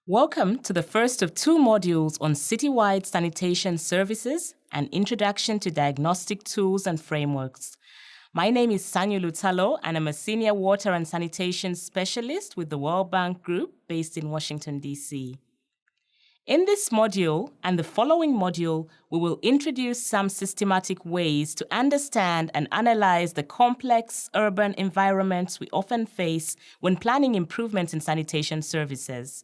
Welcome to the first of two modules on citywide sanitation services and introduction to diagnostic tools and frameworks. My name is Sanyu Lutalo, and I'm a senior water and sanitation specialist with the World Bank Group based in Washington, D.C. In this module and the following module, we will introduce some systematic ways to understand and analyze the complex urban environments we often face when planning improvements in sanitation services.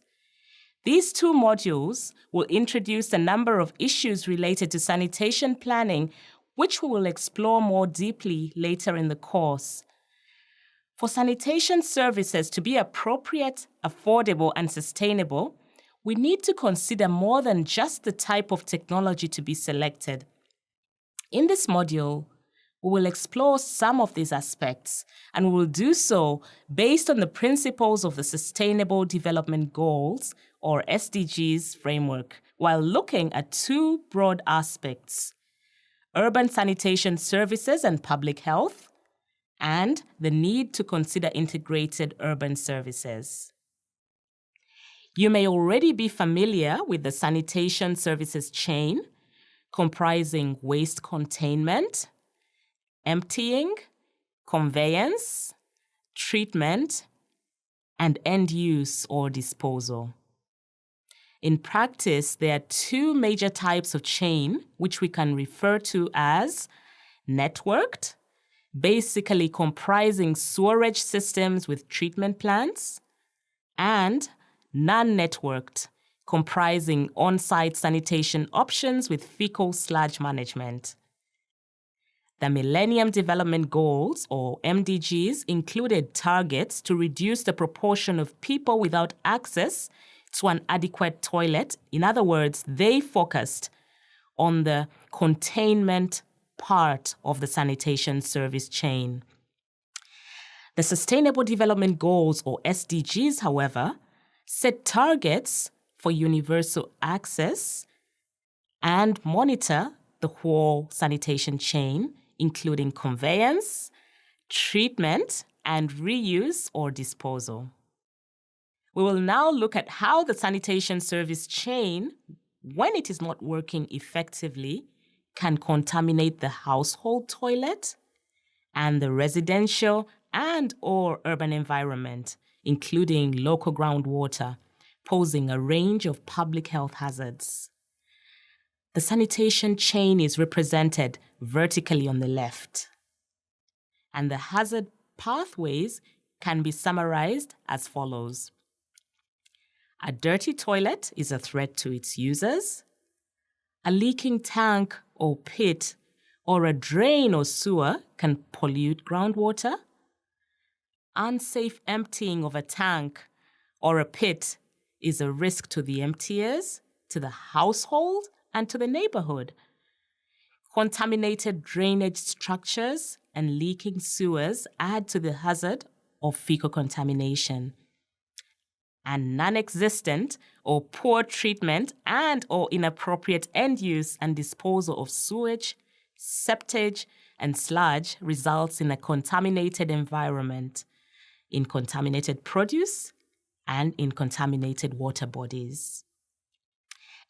These two modules will introduce a number of issues related to sanitation planning, which we will explore more deeply later in the course. For sanitation services to be appropriate, affordable, and sustainable, we need to consider more than just the type of technology to be selected. In this module, we will explore some of these aspects, and we will do so based on the principles of the Sustainable Development Goals, or SDGs framework, while looking at two broad aspects: urban sanitation services and public health, and the need to consider integrated urban services. You may already be familiar with the sanitation services chain, comprising waste containment, emptying, conveyance, treatment, and end use or disposal. In practice, there are two major types of chain, which we can refer to as networked, basically comprising sewerage systems with treatment plants, and non-networked, comprising on-site sanitation options with fecal sludge management. The Millennium Development Goals, or MDGs, included targets to reduce the proportion of people without access to an adequate toilet. In other words, they focused on the containment part of the sanitation service chain. The Sustainable Development Goals, or SDGs, however, set targets for universal access and monitor the whole sanitation chain, including conveyance, treatment, and reuse or disposal. We will now look at how the sanitation service chain, when it is not working effectively, can contaminate the household toilet and the residential and/or urban environment, including local groundwater, posing a range of public health hazards. The sanitation chain is represented vertically on the left, and the hazard pathways can be summarized as follows. A dirty toilet is a threat to its users. A leaking tank or pit or a drain or sewer can pollute groundwater. Unsafe emptying of a tank or a pit is a risk to the emptiers, to the household, and to the neighborhood. Contaminated drainage structures and leaking sewers add to the hazard of fecal contamination. And non-existent or poor treatment and/or inappropriate end use and disposal of sewage, septage, and sludge results in a contaminated environment, in contaminated produce, and in contaminated water bodies.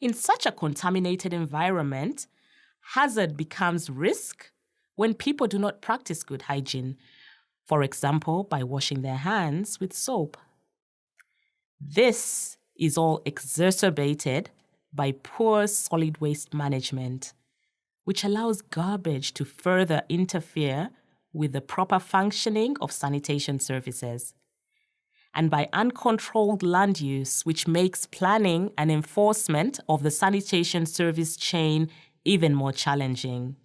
In such a contaminated environment, hazard becomes risk when people do not practice good hygiene, for example, by washing their hands with soap. This is all exacerbated by poor solid waste management, which allows garbage to further interfere with the proper functioning of sanitation services, and by uncontrolled land use, which makes planning and enforcement of the sanitation service chain even more challenging.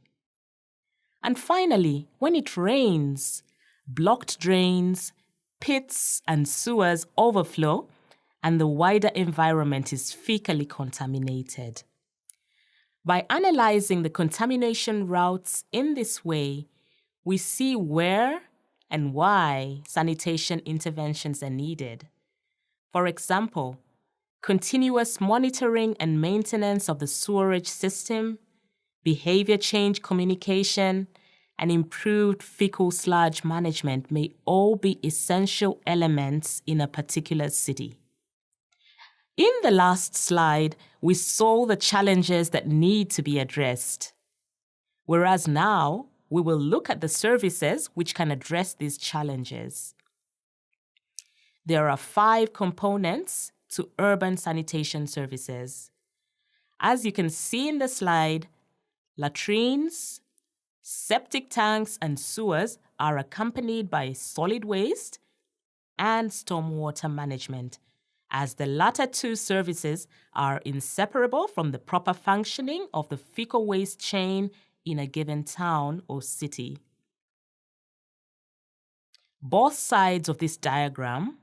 And finally, when it rains, blocked drains, pits, and sewers overflow, and the wider environment is fecally contaminated. By analyzing the contamination routes in this way, we see where and why sanitation interventions are needed. For example, continuous monitoring and maintenance of the sewerage system, behavior change communication, and improved fecal sludge management may all be essential elements in a particular city. In the last slide, we saw the challenges that need to be addressed. Whereas now, we will look at the services which can address these challenges. There are 5 components to urban sanitation services. As you can see in the slide, latrines, septic tanks, and sewers are accompanied by solid waste and stormwater management, as the latter 2 services are inseparable from the proper functioning of the fecal waste chain in a given town or city. Both sides of this diagram,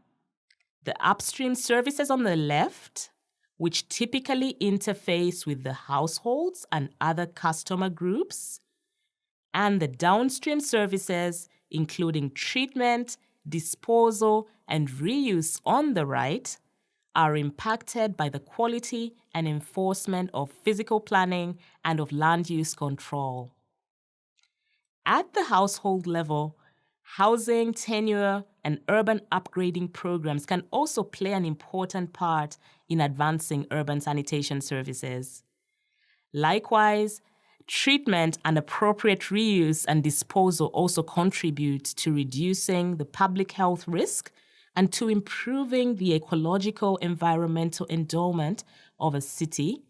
the upstream services on the left, which typically interface with the households and other customer groups, and the downstream services, including treatment, disposal, and reuse on the right, are impacted by the quality and enforcement of physical planning and of land use control. At the household level, housing, tenure, and urban upgrading programs can also play an important part in advancing urban sanitation services. Likewise, treatment and appropriate reuse and disposal also contribute to reducing the public health risk and to improving the ecological environmental endowment of a city,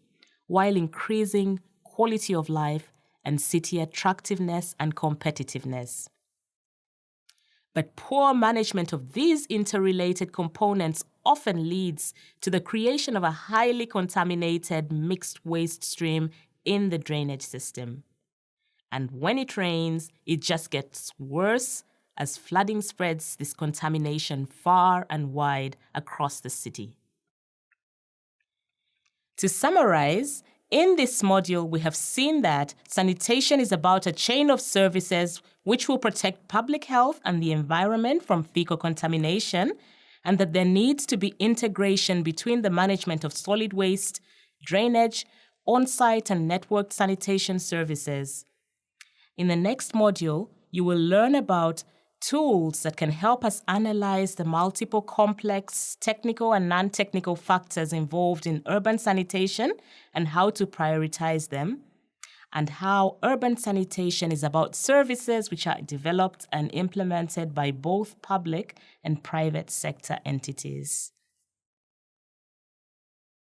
while increasing quality of life and city attractiveness and competitiveness. But poor management of these interrelated components often leads to the creation of a highly contaminated mixed waste stream in the drainage system. And when it rains, it just gets worse as flooding spreads this contamination far and wide across the city. To summarize, in this module, we have seen that sanitation is about a chain of services which will protect public health and the environment from fecal contamination, and that there needs to be integration between the management of solid waste, drainage, on-site and networked sanitation services. In the next module, you will learn about tools that can help us analyze the multiple complex technical and non-technical factors involved in urban sanitation and how to prioritize them, and how urban sanitation is about services which are developed and implemented by both public and private sector entities.